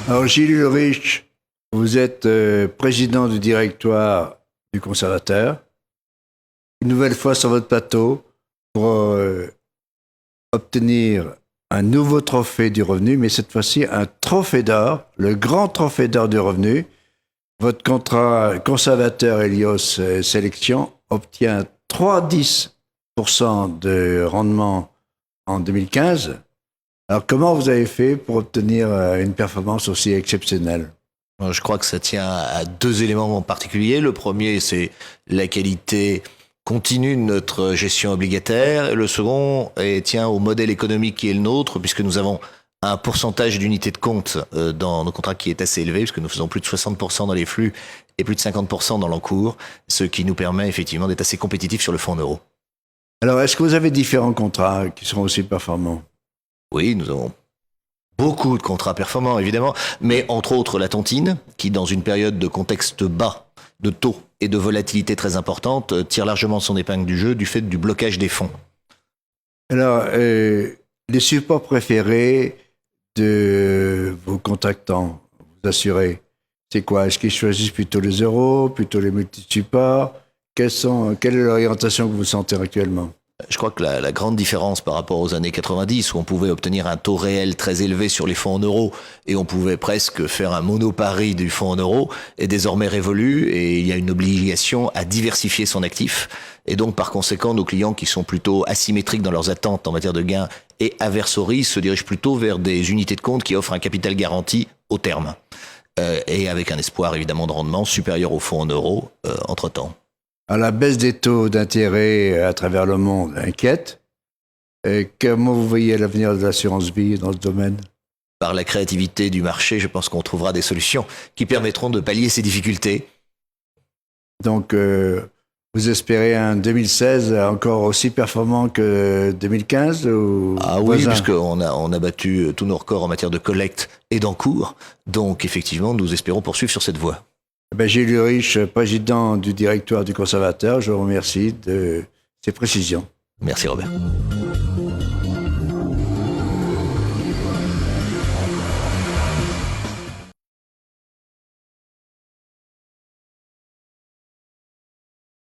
Alors, Gilles Ulrich, vous êtes président du directoire du Conservateur. Une nouvelle fois sur votre plateau pour obtenir un nouveau trophée du revenu, mais cette fois-ci un trophée d'or, le grand trophée d'or du revenu. Votre contrat conservateur Helios Sélection obtient 3,10% de rendement en 2015. Alors, comment vous avez fait pour obtenir une performance aussi exceptionnelle? Je crois que ça tient à deux éléments en particulier. Le premier, c'est la qualité continue de notre gestion obligataire. Le second tient au modèle économique qui est le nôtre, puisque nous avons un pourcentage d'unités de compte dans nos contrats qui est assez élevé, puisque nous faisons plus de 60% dans les flux et plus de 50% dans l'encours, ce qui nous permet effectivement d'être assez compétitifs sur le fonds en euros. Alors, est-ce que vous avez différents contrats qui seront aussi performants? Oui, nous avons beaucoup de contrats performants, évidemment, mais entre autres la tontine, qui dans une période de contexte bas, de taux et de volatilité très importante, tire largement son épingle du jeu du fait du blocage des fonds. Alors, les supports préférés de vos contractants, vous assurez, c'est quoi? Est-ce qu'ils choisissent plutôt les euros, plutôt les multi-supports? Quelle est l'orientation que vous sentez actuellement? Je crois que la grande différence par rapport aux années 90, où on pouvait obtenir un taux réel très élevé sur les fonds en euros et on pouvait presque faire un monopari du fonds en euros, est désormais révolue et il y a une obligation à diversifier son actif. Et donc, par conséquent, nos clients qui sont plutôt asymétriques dans leurs attentes en matière de gains et averses au risque se dirigent plutôt vers des unités de compte qui offrent un capital garanti au terme. Et avec un espoir, évidemment, de rendement supérieur aux fonds en euros entre-temps. Alors, la baisse des taux d'intérêt à travers le monde inquiète. Et comment vous voyez l'avenir de l'assurance vie dans ce domaine? Par la créativité du marché, je pense qu'on trouvera des solutions qui permettront de pallier ces difficultés. Donc, vous espérez un 2016 encore aussi performant que 2015 ou Ah oui, puisqu'on a battu tous nos records en matière de collecte et d'encours. Donc, effectivement, nous espérons poursuivre sur cette voie. Gilles Ulrich, président du directoire du Conservateur, je vous remercie de ces précisions. Merci Robert.